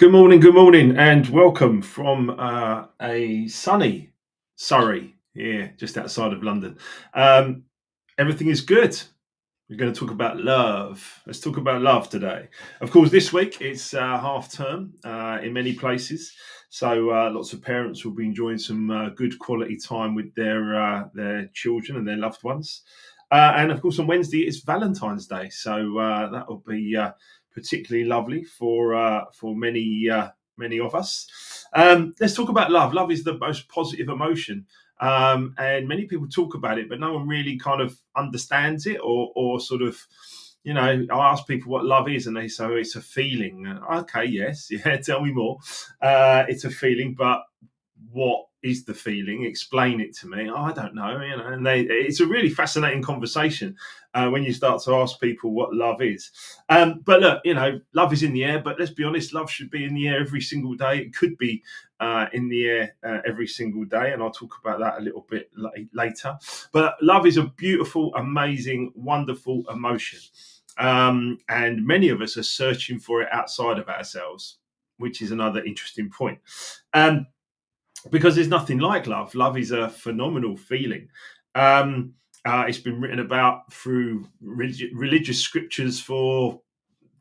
good morning, and welcome from a sunny Surrey here, just outside of London. Um, Everything is good. We're going to talk about love. Let's talk about love today. Of course, this week it's half term in many places, so lots of parents will be enjoying some good quality time with their children and their loved ones. And of course, on Wednesday it's Valentine's Day, so that will be particularly lovely for many of us. Let's talk about love. Love is the most positive emotion, and many people talk about it, but no one really kind of understands it or sort of, I ask people what love is, and they say, "Oh, it's a feeling." Okay, yes, yeah, tell me more. It's a feeling, but what is the feeling? Explain it to me. Oh, I don't know, and it's a really fascinating conversation when you start to ask people what love is. But look, love is in the air, but let's be honest, love should be in the air every single day. It could be in the air every single day, and I'll talk about that a little bit later. But love is a beautiful, amazing, wonderful emotion. And many of us are searching for it outside of ourselves, which is another interesting point. Um, because there's nothing like love. Love is a phenomenal feeling. It's been written about through religious scriptures for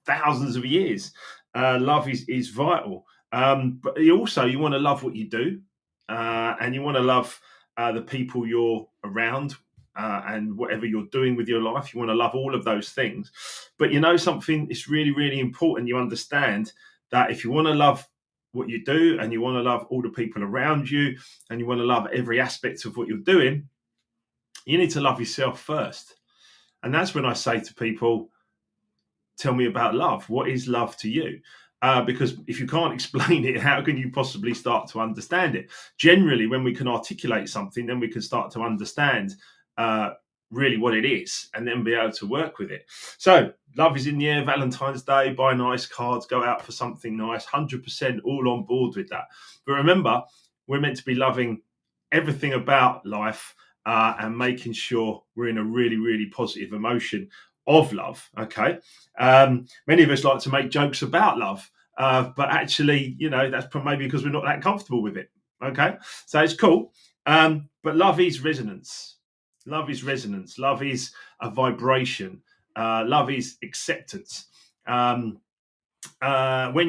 thousands of years. Love is vital, but you want to love what you do, and you want to love the people you're around. And whatever you're doing with your life, you want to love all of those things. But something, it's really, really important you understand that if you want to love what you do, and you want to love all the people around you, and you want to love every aspect of what you're doing, you need to love yourself first. And that's when I say to people, tell me about love. What is love to you? Because if you can't explain it, how can you possibly start to understand it? Generally, when we can articulate something, then we can start to understand uh, really what it is, and then be able to work with it. So, love is in the air. Valentine's Day, buy nice cards, go out for something nice. 100% all on board with that. But remember, we're meant to be loving everything about life, and making sure we're in a really, really positive emotion of love. Okay. Many of us like to make jokes about love, but actually, that's maybe because we're not that comfortable with it. Okay. So it's cool. But love is resonance. Love is resonance. Love is a vibration. Love is acceptance. When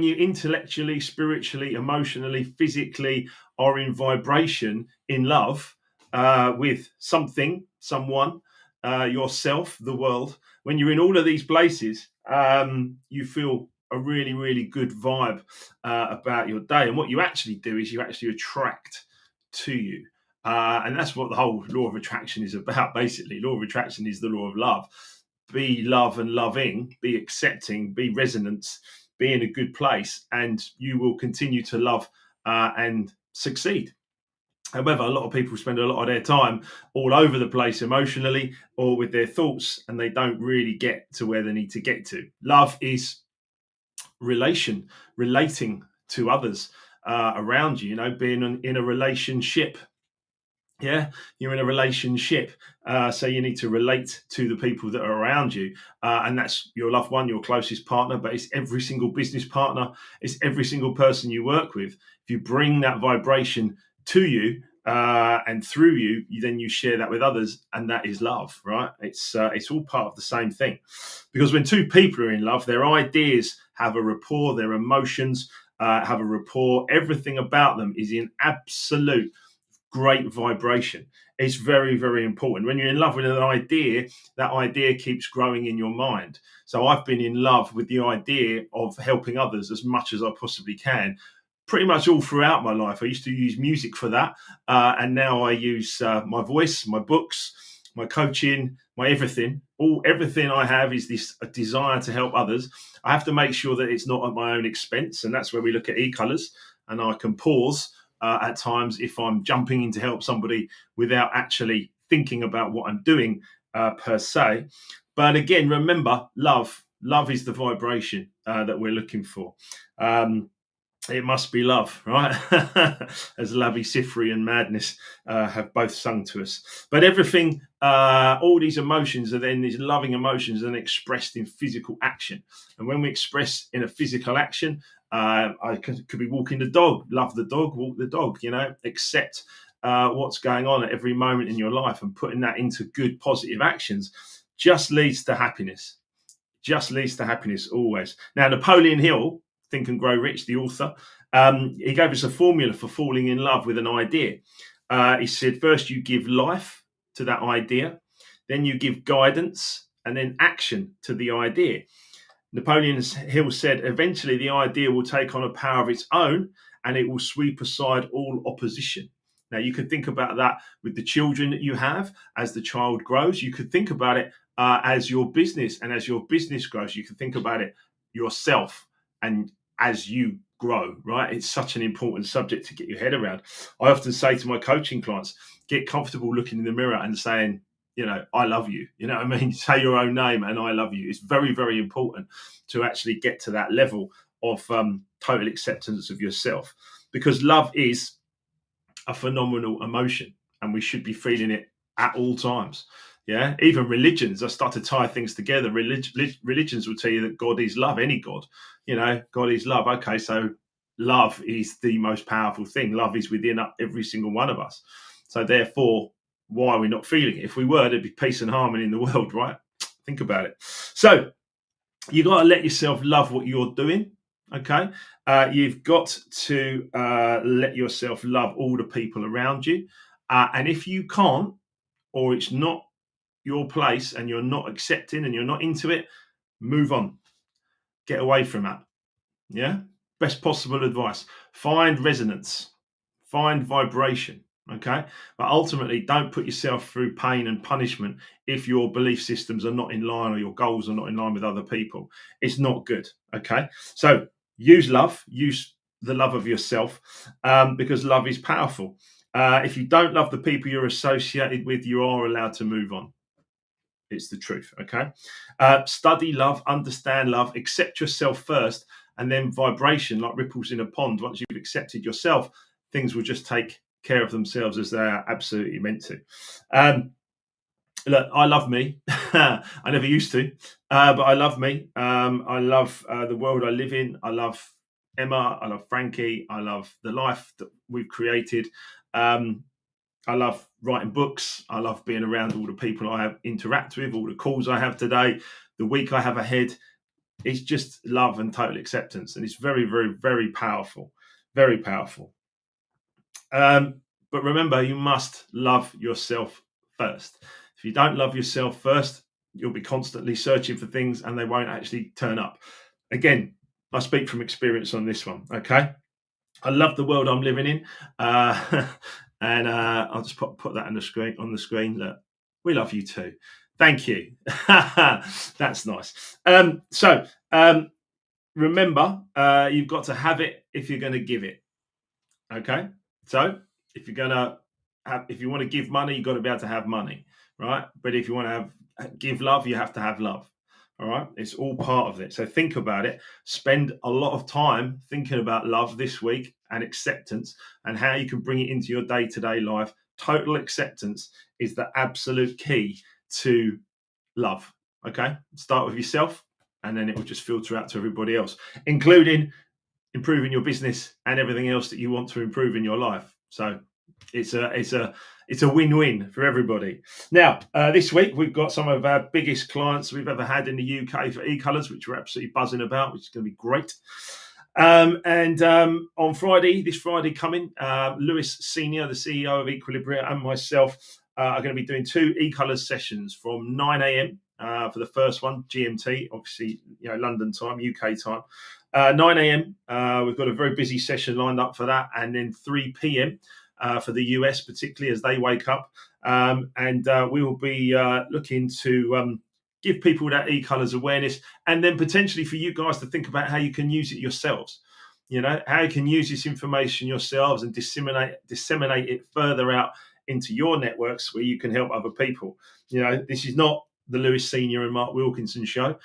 you intellectually, spiritually, emotionally, physically are in vibration in love with something, someone, yourself, the world, when you're in all of these places, you feel a really, really good vibe about your day. And what you actually do is you actually attract to you. And that's what the whole law of attraction is about, basically. Law of attraction is the law of love. Be love and loving, be accepting, be resonance, be in a good place, and you will continue to love and succeed. However, a lot of people spend a lot of their time all over the place emotionally or with their thoughts, and they don't really get to where they need to get to. Love is relating to others around you, being in a relationship. Yeah, you're in a relationship, so you need to relate to the people that are around you, and that's your loved one, your closest partner, but it's every single business partner, it's every single person you work with. If you bring that vibration to you and through you, then you share that with others, and that is love, right? It's all part of the same thing, because when two people are in love, their ideas have a rapport, their emotions have a rapport, everything about them is in absolute great vibration. It's very, very important. When you're in love with an idea, that idea keeps growing in your mind. So I've been in love with the idea of helping others as much as I possibly can, pretty much all throughout my life. I used to use music for that, and now I use my voice, my books, my coaching, my everything. Everything I have is this a desire to help others. I have to make sure that it's not at my own expense, and that's where we look at e-colors, and I can pause at times if I'm jumping in to help somebody without actually thinking about what I'm doing per se. But again, remember, love is the vibration that we're looking for. It must be love, right? As Lavi Sifri and Madness have both sung to us. But everything, all these emotions are then, these loving emotions, are then expressed in physical action. And when we express in a physical action, I could be walking the dog, love the dog, walk the dog, accept what's going on at every moment in your life, and putting that into good, positive actions just leads to happiness. Just leads to happiness always. Now, Napoleon Hill, Think and Grow Rich, the author, he gave us a formula for falling in love with an idea. He said, first you give life to that idea, then you give guidance, and then action to the idea. Napoleon Hill said, eventually the idea will take on a power of its own and it will sweep aside all opposition. Now, you could think about that with the children that you have as the child grows. You could think about it as your business, and as your business grows, you can think about it yourself and as you grow, right? It's such an important subject to get your head around. I often say to my coaching clients, get comfortable looking in the mirror and saying, I love you. You know what I mean? Say your own name and I love you. It's very, very important to actually get to that level of total acceptance of yourself, because love is a phenomenal emotion and we should be feeling it at all times. Yeah, even religions, I start to tie things together. Religions will tell you that God is love, any God. God is love. Okay, so love is the most powerful thing. Love is within every single one of us. So therefore, why are we not feeling it? If we were, there'd be peace and harmony in the world, right? Think about it. So you got to let yourself love what you're doing. Okay, you've got to let yourself love all the people around you. And if you can't, or it's not your place and you're not accepting and you're not into it, move on. Get away from that. Yeah. Best possible advice. Find resonance. Find vibration. Okay. But ultimately, don't put yourself through pain and punishment if your belief systems are not in line or your goals are not in line with other people. It's not good. Okay. So use love, use the love of yourself, because love is powerful. If you don't love the people you're associated with, you are allowed to move on. It's the truth. Okay. Study love, understand love, accept yourself first, and then vibration, like ripples in a pond. Once you've accepted yourself, things will just take care of themselves as they are absolutely meant to. Look, I love me. I never used to, but I love me. I love the world I live in. I love Emma. I love Frankie. I love the life that we've created. I love writing books. I love being around all the people I have interact with, all the calls I have today, the week I have ahead. It's just love and total acceptance. And it's very, very, very powerful. Very powerful. But remember, you must love yourself first. If you don't love yourself first, you'll be constantly searching for things and they won't actually turn up. Again, I speak from experience on this one. Okay. I love the world I'm living in. And I'll just put that on the screen. Look, we love you too. Thank you. That's nice. So remember, you've got to have it if you're going to give it. Okay. So if you're going to if you want to give money, you've got to be able to have money, right? But if you want to give love, you have to have love. All right. It's all part of it. So think about it. Spend a lot of time thinking about love this week and acceptance and how you can bring it into your day-to-day life. Total acceptance is the absolute key to love. Okay. Start with yourself and then it will just filter out to everybody else, including improving your business and everything else that you want to improve in your life. So it's a win-win for everybody. Now, this week we've got some of our biggest clients we've ever had in the UK for e-colors, which we're absolutely buzzing about, which is going to be great. And on Friday, this Friday coming, Lewis Senior, the CEO of Equilibria, and myself are going to be doing 2 e-colors sessions from 9 a.m. For the first one, GMT, obviously, London time, UK time. 9 a.m. We've got a very busy session lined up for that, and then 3 p.m. For the US, particularly as they wake up. And we will be looking to give people that e-colors awareness, and then potentially for you guys to think about how you can use it yourselves. How you can use this information yourselves and disseminate it further out into your networks where you can help other people. This is not the Lewis Senior and Mark Wilkinson show.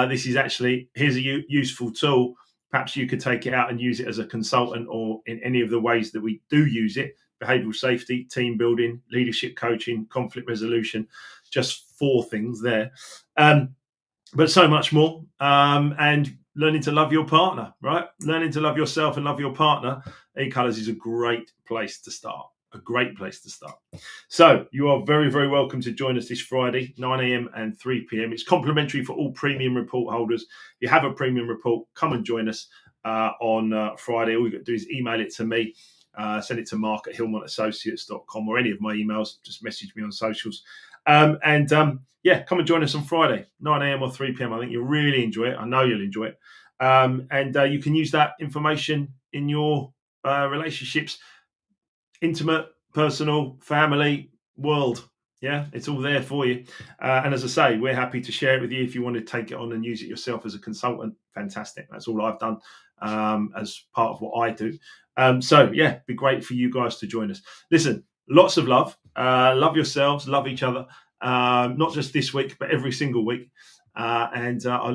This is actually, here's a useful tool. Perhaps you could take it out and use it as a consultant or in any of the ways that we do use it: behavioral safety, team building, leadership coaching, conflict resolution, just 4 things there. But so much more. And learning to love your partner, right? Learning to love yourself and love your partner. eColours is a great place to start. A great place to start. So you are very, very welcome to join us this Friday, 9 a.m. and 3 p.m. It's complimentary for all premium report holders. If you have a premium report, come and join us on Friday. All you've got to do is email it to me. Send it to mark@hillmontassociates.com or any of my emails. Just message me on socials. Yeah, come and join us on Friday, 9 a.m. or 3 p.m. I think you'll really enjoy it. I know you'll enjoy it. You can use that information in your relationships, intimate, personal, family, world. Yeah, it's all there for you. And as I say, we're happy to share it with you. If you want to take it on and use it yourself as a consultant, fantastic. That's all I've done as part of what I do. Yeah, it'd be great for you guys to join us. Listen, lots of love. Love yourselves, love each other. Not just this week, but every single week. I